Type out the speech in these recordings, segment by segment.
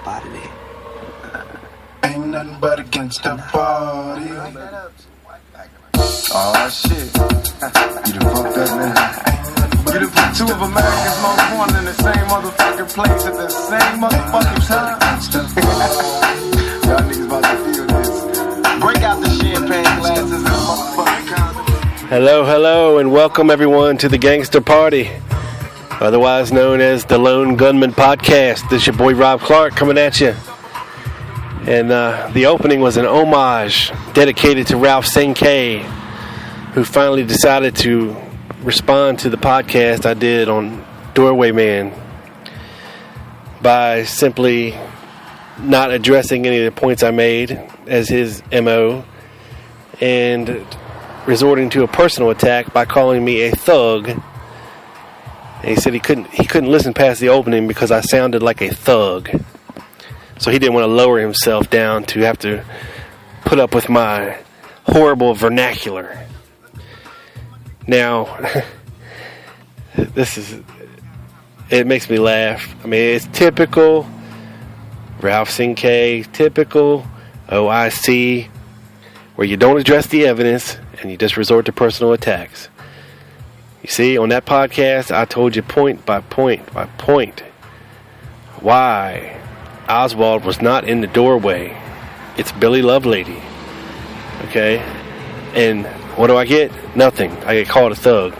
party. Ain't nothing but against the party. Oh shit. You done fucked up, man. You done put two of America's most wanted in the same motherfucking place at the same motherfucking time. Y'all niggas about to feel this. Break out the champagne glasses and motherfucking condoms. Hello, and welcome everyone to the Gangster Party, otherwise known as the Lone Gunman Podcast. This is your boy Rob Clark coming at you. And the opening was an homage dedicated to Ralph Sinkay, who finally decided to respond to the podcast I did on Doorway Man by simply not addressing any of the points I made as his MO and resorting to a personal attack by calling me a thug. And he said he couldn't listen past the opening because I sounded like a thug. So he didn't want to lower himself down to have to put up with my horrible vernacular. Now, it makes me laugh. I mean, it's typical Ralph Sinkay, typical OIC, where you don't address the evidence and you just resort to personal attacks. You see, on that podcast, I told you point by point by point why Oswald was not in the doorway. It's Billy Lovelady. Okay? And what do I get? Nothing. I get called a thug.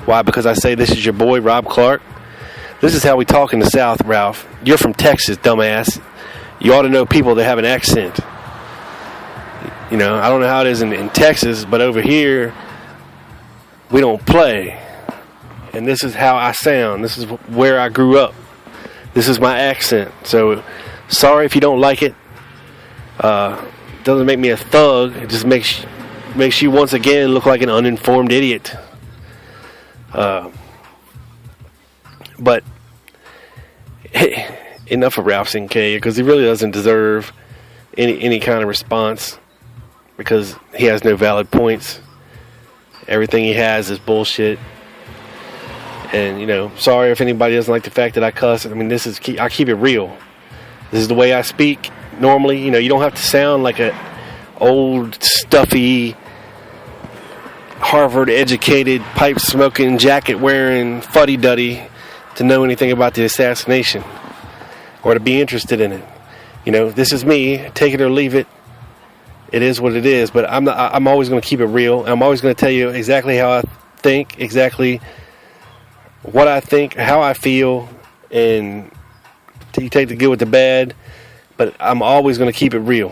Why? Because I say this is your boy, Rob Clark. This is how we talk in the South, Ralph. You're from Texas, dumbass. You ought to know people that have an accent. You know, I don't know how it is in Texas, but over here, we don't play. And this is how I sound. This is where I grew up. This is my accent. So, sorry if you don't like it. Doesn't make me a thug. It just makes you once again look like an uninformed idiot. But hey, enough of Ralph Sinkay, because he really doesn't deserve any kind of response, because he has no valid points. Everything he has is bullshit. And, you know, sorry if anybody doesn't like the fact that I cuss. I mean, I keep it real. This is the way I speak normally. You know, you don't have to sound like a old, stuffy, Harvard-educated, pipe-smoking, jacket-wearing fuddy-duddy to know anything about the assassination or to be interested in it. You know, this is me. Take it or leave it. It is what it is. But I'm always going to keep it real. I'm always going to tell you exactly how I think, exactly what I think, how I feel, and you take the good with the bad, but I'm always going to keep it real.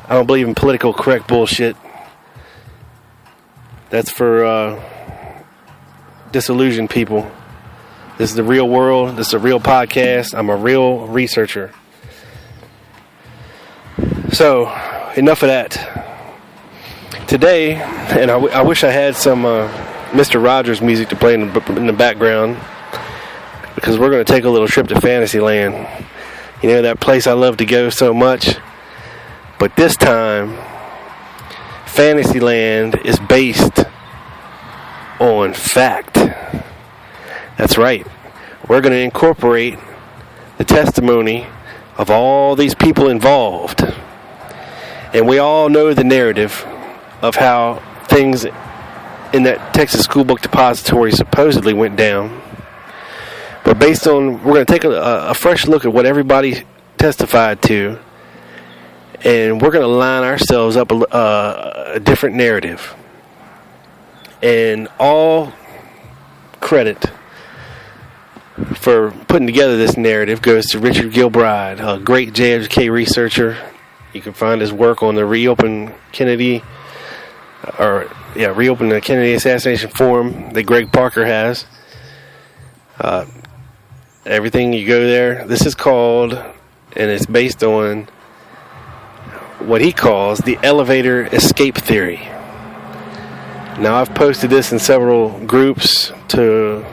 I don't believe in political correct bullshit. That's for disillusioned people. This is the real world. This is a real podcast. I'm a real researcher. So, enough of that. Today, and I wish I had some Mr. Rogers music to play in the background, because we're going to take a little trip to Fantasyland. You know, that place I love to go so much. But this time, Fantasyland is based on fact. That's right. We're going to incorporate the testimony of all these people involved. And we all know the narrative of how things in that Texas School Book Depository supposedly went down. But we're going to take a fresh look at what everybody testified to, and we're going to line ourselves up a different narrative. And all credit for putting together this narrative goes to Richard Gilbride, a great JFK researcher. You can find his work on the Reopen the Kennedy Assassination Forum that Greg Parker has. Everything you go there. This is called, and it's based on what he calls the elevator escape theory. Now, I've posted this in several groups to,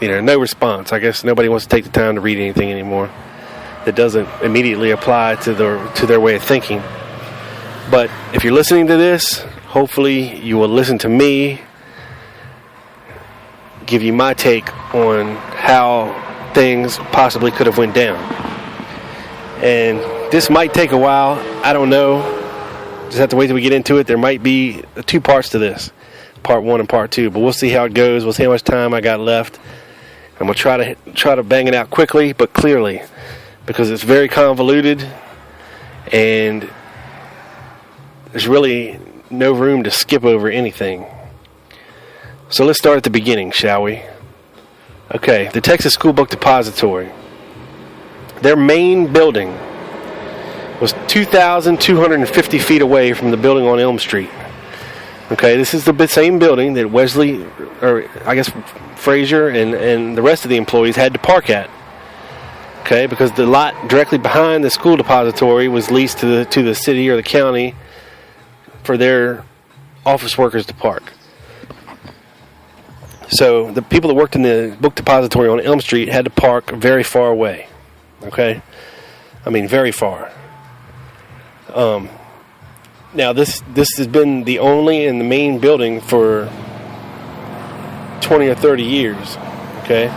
no response. I guess nobody wants to take the time to read anything anymore that doesn't immediately apply to their way of thinking. But if you're listening to this, hopefully you will listen to me give you my take on how things possibly could have went down. And this might take a while. I don't know. Just have to wait till we get into it. There might be 2 parts to this, part 1 and part 2. But we'll see how it goes. We'll see how much time I got left. I'm gonna try to bang it out quickly but clearly, because it's very convoluted, and there's really no room to skip over anything. So let's start at the beginning, shall we? Okay, the Texas School Book Depository. Their main building was 2,250 feet away from the building on Elm Street. Okay, this is the same building that Wesley, or I guess Frazier and the rest of the employees had to park at. Okay, because the lot directly behind the school depository was leased to the city or the county for their office workers to park. So the people that worked in the book depository on Elm Street had to park very far away. Okay, I mean very far. Now this has been the only and the main building for 20 or 30 years. Okay.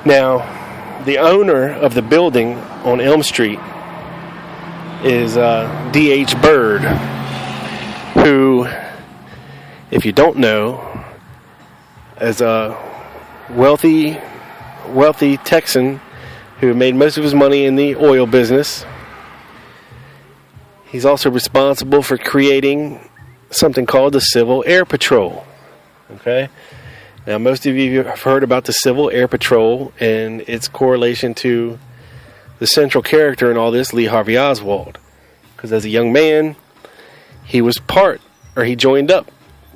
Now the owner of the building on Elm Street is D.H. Bird, who, if you don't know, is a wealthy Texan who made most of his money in the oil business. He's also responsible for creating something called the Civil Air Patrol. Okay? Now, most of you have heard about the Civil Air Patrol and its correlation to the central character in all this, Lee Harvey Oswald. Because as a young man, he joined up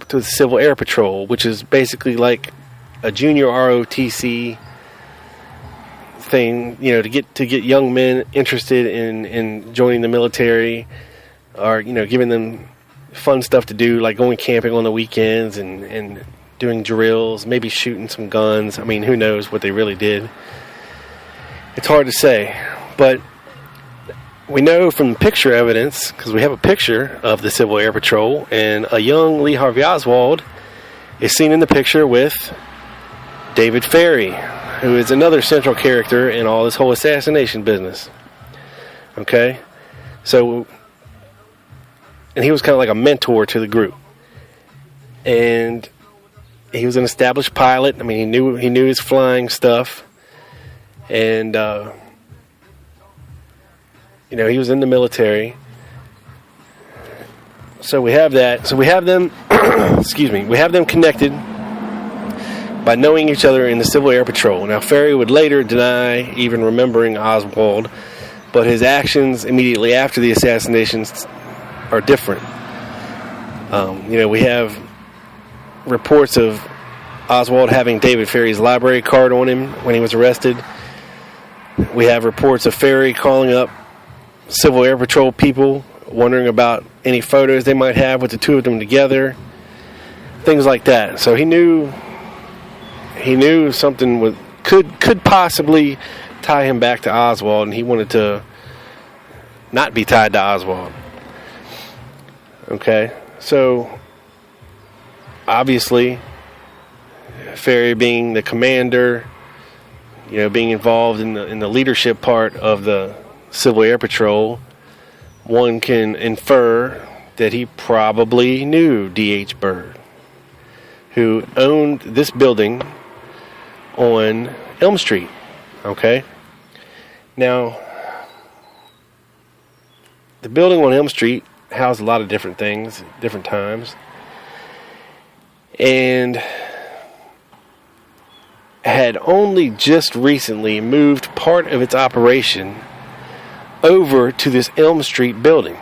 to the Civil Air Patrol, which is basically like a junior ROTC thing, to get young men interested in joining the military, or giving them fun stuff to do, like going camping on the weekends and doing drills, maybe shooting some guns. I mean, who knows what they really did. It's hard to say, but we know from picture evidence, because we have a picture of the Civil Air Patrol, and a young Lee Harvey Oswald is seen in the picture with David Ferrie, who is another central character in all this whole assassination business. Okay? So, and he was kind of like a mentor to the group. And he was an established pilot. I mean, he knew his flying stuff. And, he was in the military. So we have that. So we have them, we have them connected by knowing each other in the Civil Air Patrol. Now, Ferrie would later deny even remembering Oswald, but his actions immediately after the assassinations are different. We have reports of Oswald having David Ferrie's library card on him when he was arrested. We have reports of Ferrie calling up Civil Air Patrol people, wondering about any photos they might have with the two of them together, things like that. So he knew something could possibly tie him back to Oswald, and he wanted to not be tied to Oswald. Okay, so obviously Ferrie, being the commander, being involved in the leadership part of the Civil Air Patrol, one can infer that he probably knew D.H. Bird, who owned this building on Elm Street. Okay? Now, the building on Elm Street housed a lot of different things, different times, and had only just recently moved part of its operation over to this Elm Street building.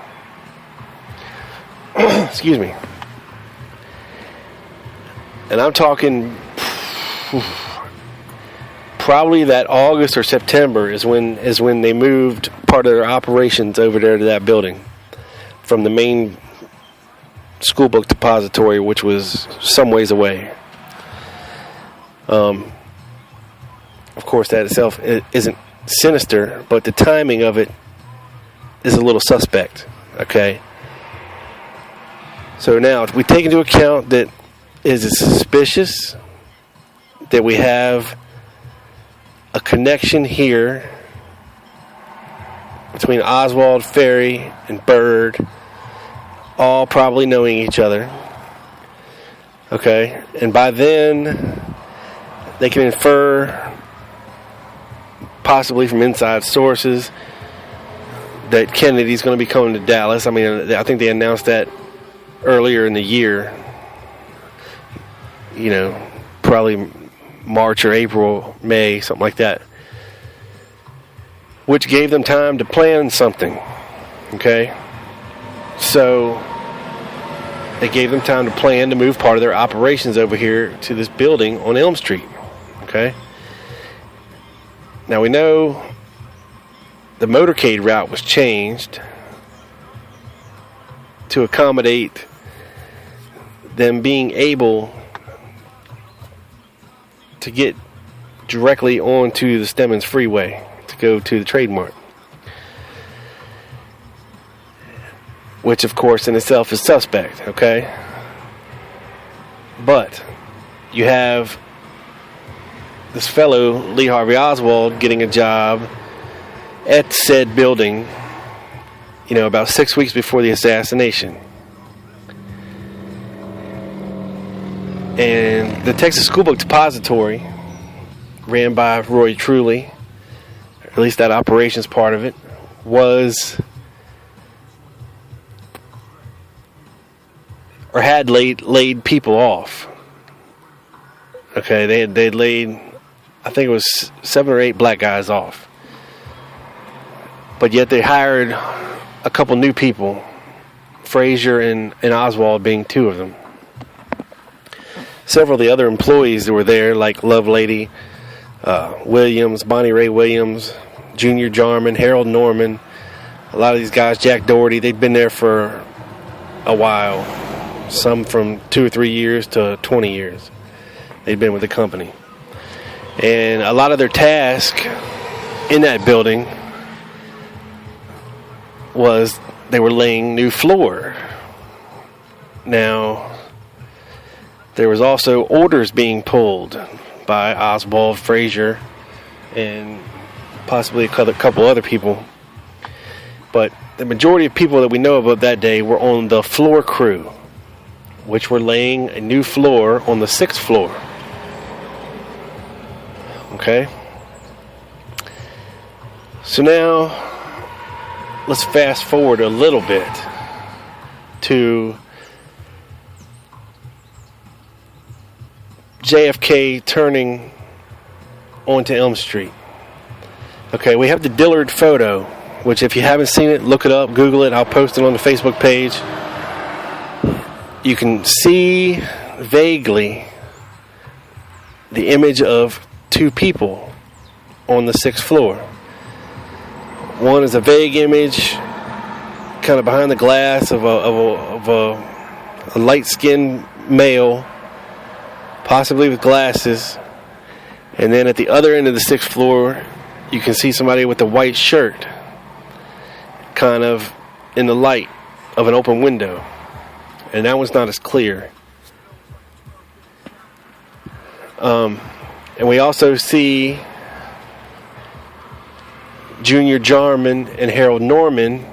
Excuse me. And I'm talking probably that August or September is when they moved part of their operations over there to that building from the main school book depository, which was some ways away. Of course, that itself isn't sinister, but the timing of it is a little suspect. Okay? So now, if we take into account that is it suspicious that we have a connection here between Oswald, Ferry, and Bird, all probably knowing each other. Okay, and by then, they can infer, possibly from inside sources, that Kennedy's going to be coming to Dallas. I mean, I think they announced that earlier in the year. You know, probably March or April, May, something like that. Which gave them time to plan something. Okay? So, they gave them time to plan to move part of their operations over here to this building on Elm Street. Okay? Now we know the motorcade route was changed to accommodate them being able to get directly onto the Stemmons Freeway to go to the Trade Mart. Which, of course, in itself is suspect, okay? But you have this fellow, Lee Harvey Oswald, getting a job at said building, you know, about 6 weeks before the assassination. And the Texas School Book Depository, ran by Roy Truly, or at least that operations part of it, was, or had laid people off. Okay, they laid, I think it was 7 or 8 black guys off. But yet they hired a couple new people, Frazier and Oswald being 2 of them. Several of the other employees that were there, like Lovelady Williams, Bonnie Ray Williams, Junior Jarman, Harold Norman, a lot of these guys, Jack Doherty, they'd been there for a while. Some from 2 or 3 years to 20 years. They'd been with the company. And a lot of their task in that building was they were laying new floor. Now, there was also orders being pulled by Oswald, Frazier, and possibly a couple other people. But the majority of people that we know of that day were on the floor crew, which were laying a new floor on the 6th floor. Okay? So now, let's fast forward a little bit to JFK turning onto Elm Street. Okay, we have the Dillard photo, which if you haven't seen it, look it up, Google it. I'll post it on the Facebook page. You can see vaguely the image of 2 people on the 6th floor. One is a vague image, kind of behind the glass of a light-skinned male, possibly with glasses. And then at the other end of the 6th floor, you can see somebody with a white shirt, kind of in the light of an open window. And that one's not as clear. And we also see Junior Jarman and Harold Norman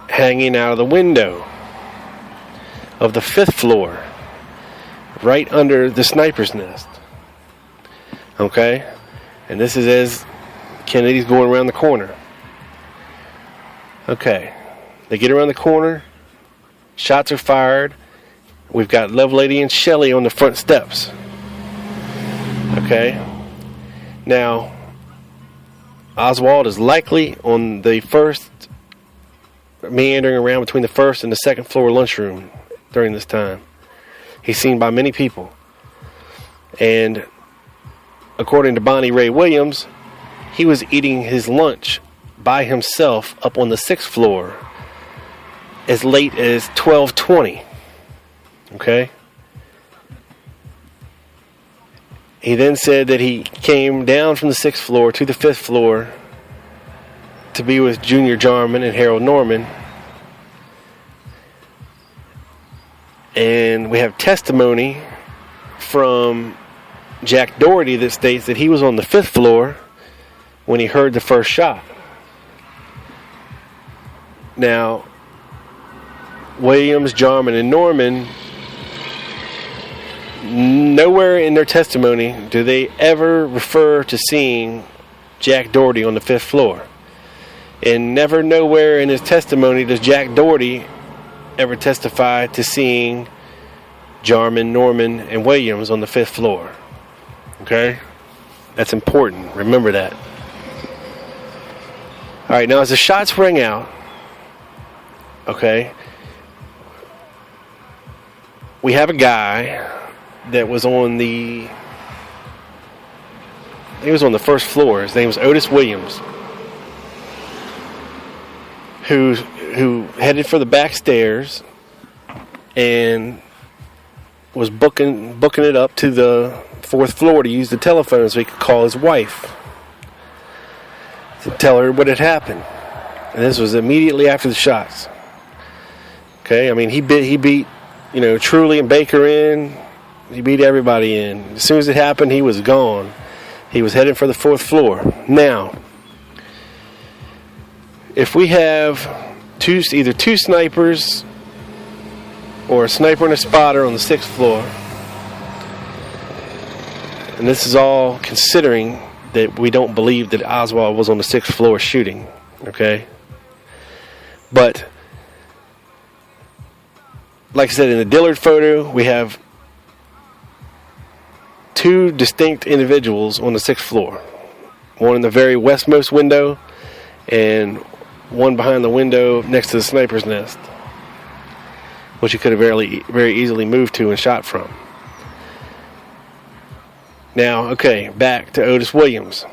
hanging out of the window of the 5th floor, right under the sniper's nest. Okay? And this is as Kennedy's going around the corner. Okay. They get around the corner. Shots are fired. We've got Lovelady and Shelley on the front steps. Okay? Now, Oswald is likely on the first, meandering around between the 1st and the 2nd floor lunchroom during this time. He's seen by many people. And according to Bonnie Ray Williams, he was eating his lunch by himself up on the 6th floor as late as 12:20. Okay? He then said that he came down from the 6th floor to the 5th floor to be with Junior Jarman and Harold Norman. And we have testimony from Jack Doherty that states that he was on the 5th floor when he heard the first shot. Now, Williams, Jarman, and Norman, nowhere in their testimony do they ever refer to seeing Jack Doherty on the 5th floor. And never nowhere in his testimony does Jack Doherty ever testify to seeing Jarman, Norman, and Williams on the 5th floor. Okay? That's important. Remember that. Alright, now as the shots rang out, okay, we have a guy that was on the, he was on the 1st floor. His name was Otis Williams, who headed for the back stairs and was booking it up to the 4th floor to use the telephone so he could call his wife to tell her what had happened. And this was immediately after the shots. Okay, I mean he beat Truly and Baker in. He beat everybody in. As soon as it happened, he was gone. He was heading for the 4th floor. Now, if we have either two snipers or a sniper and a spotter on the 6th floor, and this is all considering that we don't believe that Oswald was on the 6th floor shooting, okay? But, like I said, in the Dillard photo, we have two distinct individuals on the 6th floor. One in the very westmost window, and one behind the window next to the sniper's nest, which he could have very easily moved to and shot from. Now, okay, back to Otis Williams.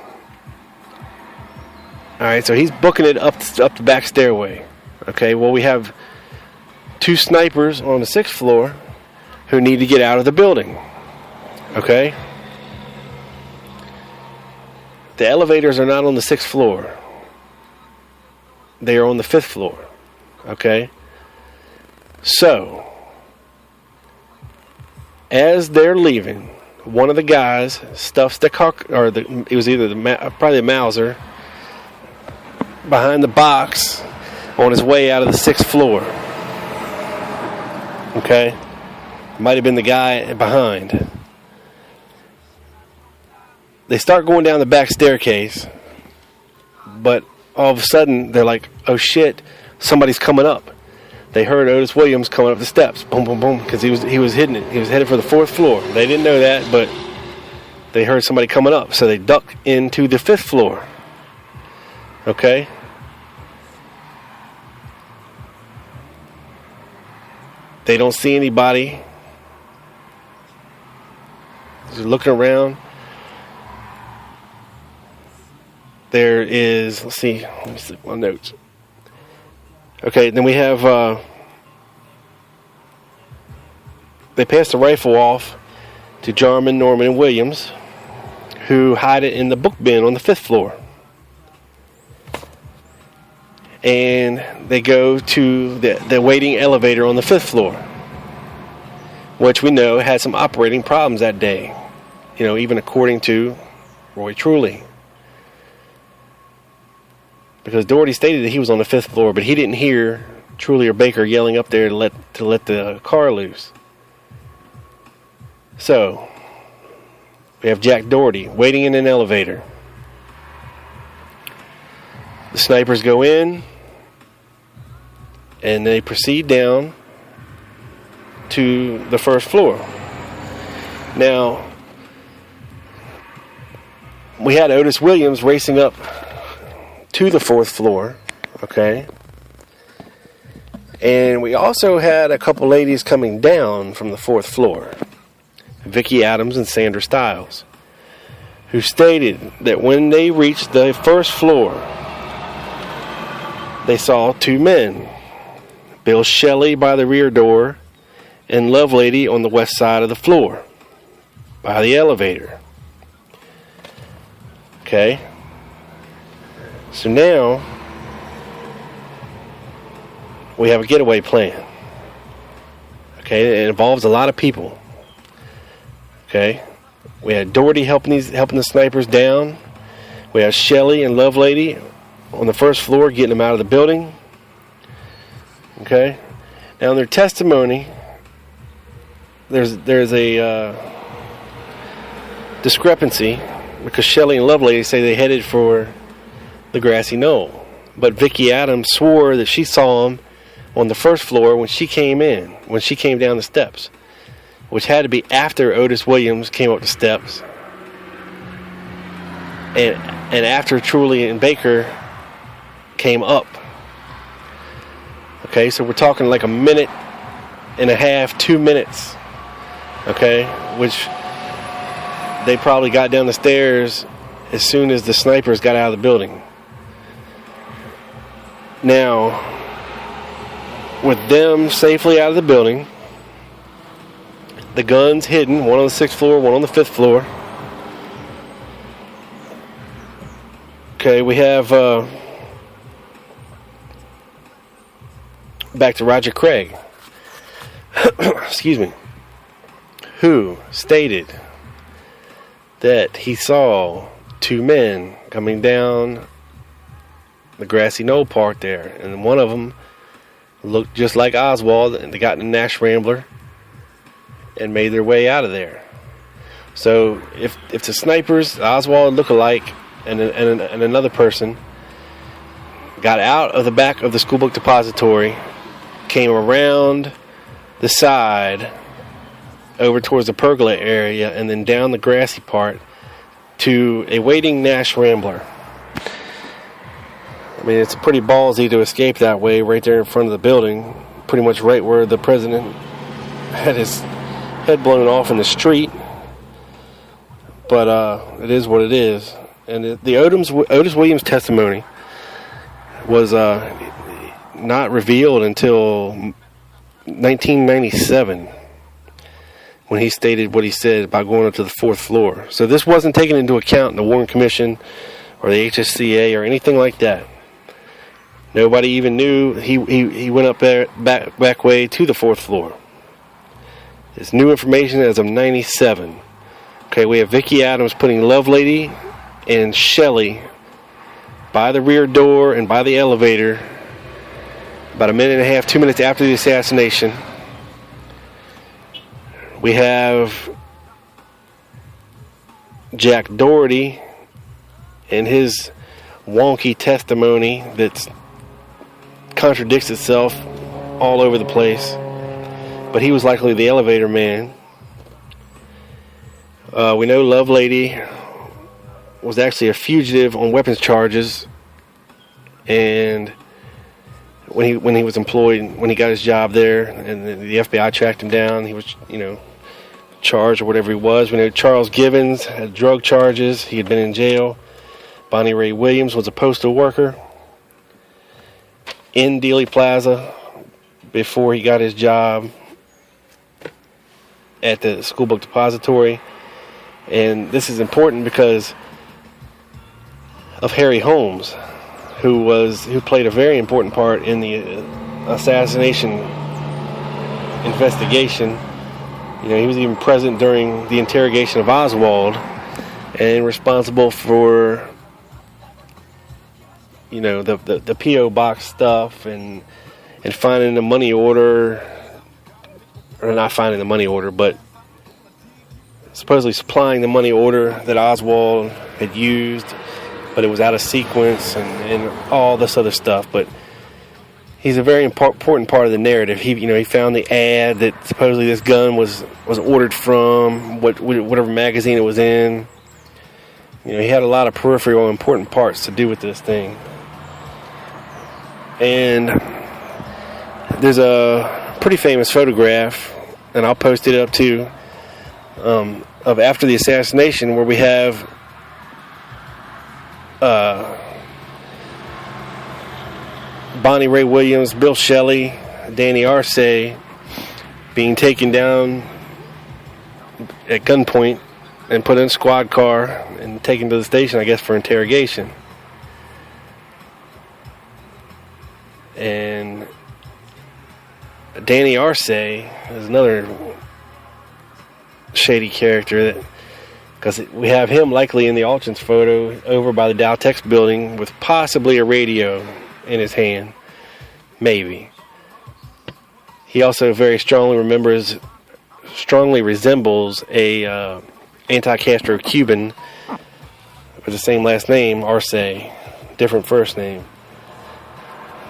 Alright, so he's booking it up the back stairway. Okay, well, we have two snipers on the 6th floor who need to get out of the building. Okay? The elevators are not on the 6th floor. They are on the 5th floor. Okay? So, as they're leaving, one of the guys stuffs the it was either probably the Mauser behind the box on his way out of the 6th floor. Okay? Might have been the guy behind. They start going down the back staircase, but all of a sudden they're like, oh shit, somebody's coming up. They heard Otis Williams coming up the steps. Boom, boom, boom, because he was hitting it. He was headed for the 4th floor. They didn't know that, but they heard somebody coming up, so they ducked into the 5th floor. Okay? They don't see anybody. They're looking around. There is, let me see my notes. Okay, then we have, they passed the rifle off to Jarman, Norman, and Williams, who hide it in the book bin on the 5th floor. And they go to the waiting elevator on the 5th floor, which we know had some operating problems that day. Even according to Roy Truly. Because Doherty stated that he was on the 5th floor, but he didn't hear Truly or Baker yelling up there to let the car loose. So, we have Jack Doherty waiting in an elevator. The snipers go in, and they proceed down to the 1st floor. Now, we had Otis Williams racing up to the 4th floor, okay? And we also had a couple ladies coming down from the 4th floor, Vicki Adams and Sandra Stiles, who stated that when they reached the 1st floor, they saw two men, Bill Shelley by the rear door and Lovelady on the west side of the floor by the elevator. Okay? So now, we have a getaway plan. Okay, it involves a lot of people. Okay, we had Doherty helping the snipers down. We have Shelley and Lovelady on the 1st floor getting them out of the building. Okay? Now in their testimony, there's a discrepancy because Shelley and Lovelady say they headed for the grassy knoll. But Vicki Adams swore that she saw him on the first floor when she came down the steps, which had to be after Otis Williams came up the steps and after Truly and Baker came up. Okay, so we're talking like a minute and a half, 2 minutes. Okay, which they probably got down the stairs as soon as the snipers got out of the building. Now, with them safely out of the building, the guns hidden, one on the 6th floor, one on the 5th floor. Okay, we have back to Roger Craig. Excuse me. Who stated that he saw two men coming down the grassy knoll part there, and one of them looked just like Oswald, and they got in a Nash Rambler and made their way out of there. So if the snipers, Oswald look-alike, and another person got out of the back of the schoolbook depository, came around the side over towards the pergola area, and then down the grassy part to a waiting Nash Rambler. I mean, it's pretty ballsy to escape that way right there in front of the building, pretty much right where the president had his head blown off in the street. But it is what it is. And the Otis Williams testimony was not revealed until 1997, when he stated what he said about going up to the 4th floor. So this wasn't taken into account in the Warren Commission or the HSCA or anything like that. Nobody even knew he went up there back way to the 4th floor. It's new information as of 97. Okay, we have Vicki Adams putting Lovelady and Shelley by the rear door and by the elevator about a minute and a half, 2 minutes after the assassination. We have Jack Doherty and his wonky testimony that contradicts itself all over the place. But he was likely the elevator man. We know Lovelady was actually a fugitive on weapons charges, and when he was employed, when he got his job there, and the FBI tracked him down, he was, charged or whatever he was. We know Charles Gibbons had drug charges. He had been in jail. Bonnie Ray Williams was a postal worker in Dealey Plaza before he got his job at the schoolbook depository. And this is important because of Harry Holmes, who played a very important part in the assassination investigation. He was even present during the interrogation of Oswald and responsible for the P.O. box stuff and finding the money order, or not finding the money order, but supposedly supplying the money order that Oswald had used, but it was out of sequence and all this other stuff. But he's a very important part of the narrative. He found the ad that supposedly this gun was ordered from, whatever magazine it was in. He had a lot of peripheral important parts to do with this thing. And there's a pretty famous photograph, and I'll post it up too, of after the assassination, where we have Bonnie Ray Williams, Bill Shelley, Danny Arce being taken down at gunpoint and put in a squad car and taken to the station, I guess, for interrogation. And Danny Arce is another shady character, because we have him likely in the Alchins photo over by the Dow Tex building with possibly a radio in his hand, maybe. He also very strongly resembles a anti-Castro Cuban with the same last name, Arce, different first name.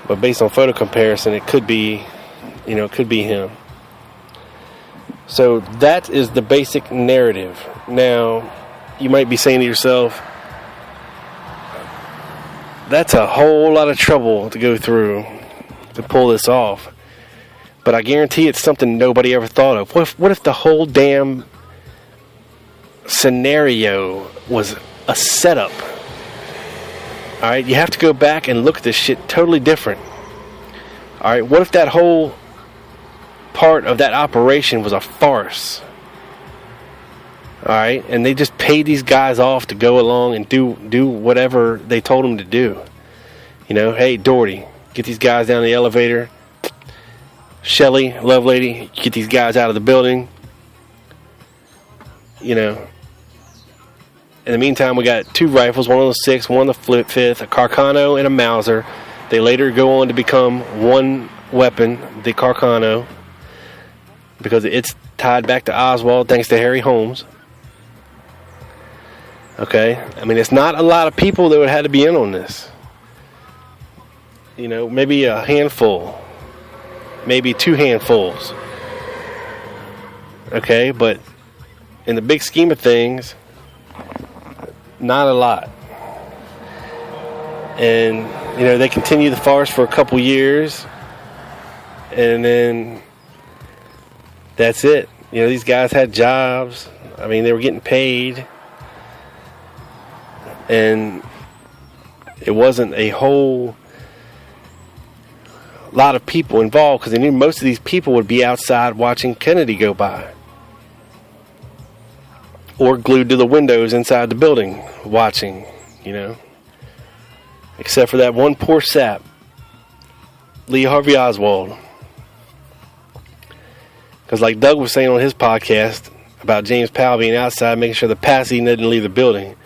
But based on photo comparison, it could be him. So that is the basic narrative. Now, you might be saying to yourself, that's a whole lot of trouble to go through to pull this off. But I guarantee it's something nobody ever thought of. What if the whole damn scenario was a setup? Alright, you have to go back and look at this shit totally different. Alright, what if that whole part of that operation was a farce? Alright, and they just paid these guys off to go along and do whatever they told them to do. Hey, Doherty, get these guys down the elevator. Shelly, Love Lady, get these guys out of the building. In the meantime, we got 2 rifles, one on the 6th, one on the 5th, a Carcano and a Mauser. They later go on to become one weapon, the Carcano, because it's tied back to Oswald thanks to Harry Holmes. Okay? I mean, it's not a lot of people that would have to be in on this. Maybe a handful. Maybe 2 handfuls. Okay, but in the big scheme of things, not a lot. And, they continue the farce for a couple years. And then that's it. These guys had jobs. I mean, they were getting paid. And it wasn't a whole lot of people involved because they knew most of these people would be outside watching Kennedy go by. Or glued to the windows inside the building watching, Except for that one poor sap, Lee Harvey Oswald. Because like Doug was saying on his podcast about James Powell being outside making sure the Patsy didn't leave the building,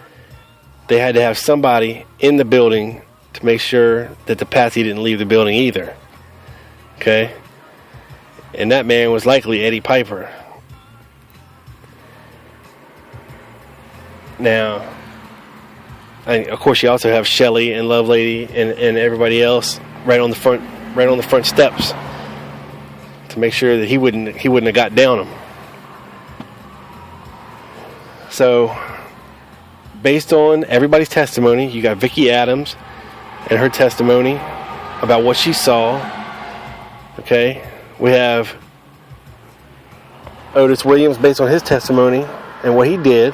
they had to have somebody in the building to make sure that the Patsy didn't leave the building either. Okay? And that man was likely Eddie Piper. Now, of course, you also have Shelley and Love Lady and everybody else right on the front steps to make sure that he wouldn't have got down them. So, based on everybody's testimony, you got Vicki Adams and her testimony about what she saw. Okay, we have Otis Williams based on his testimony and what he did.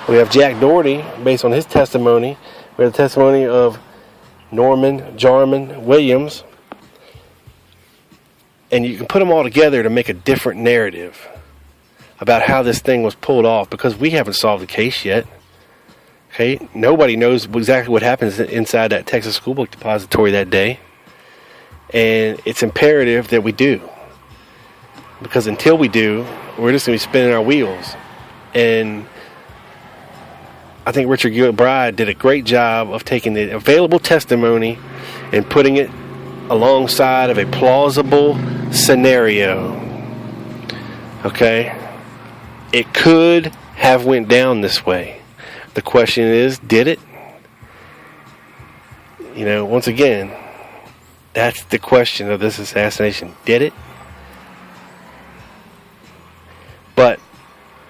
We have Jack Doherty based on his testimony. We have the testimony of Norman Jarman Williams. And you can put them all together to make a different narrative about how this thing was pulled off, because we haven't solved the case yet. Okay, nobody knows exactly what happens inside that Texas School Book Depository that day. And it's imperative that we do. Because until we do, we're just going to be spinning our wheels. And I think Richard Gilbride did a great job of taking the available testimony and putting it alongside of a plausible scenario. Okay? It could have went down this way. The question is, did it? Once again, that's the question of this assassination. Did it? But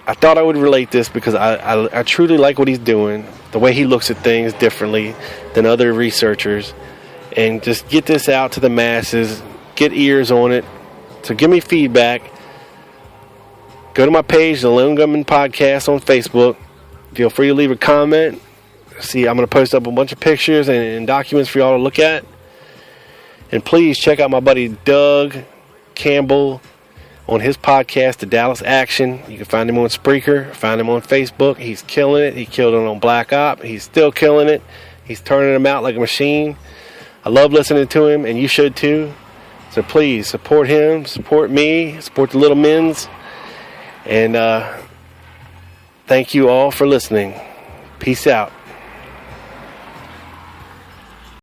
I thought I would relate this because I truly like what he's doing, the way he looks at things differently than other researchers, and just get this out to the masses, get ears on it. So give me feedback. Go to my page, the Lone Gunman Podcast on Facebook. Feel free to leave a comment. See, I'm going to post up a bunch of pictures and documents for y'all to look at. And please check out my buddy Doug Campbell on his podcast, The Dallas Action. You can find him on Spreaker, find him on Facebook. He's killing it. He killed it on Black Op. He's still killing it. He's turning them out like a machine. I love listening to him, and you should too. So please support him, support me, support the Little Men's. And thank you all for listening. Peace out.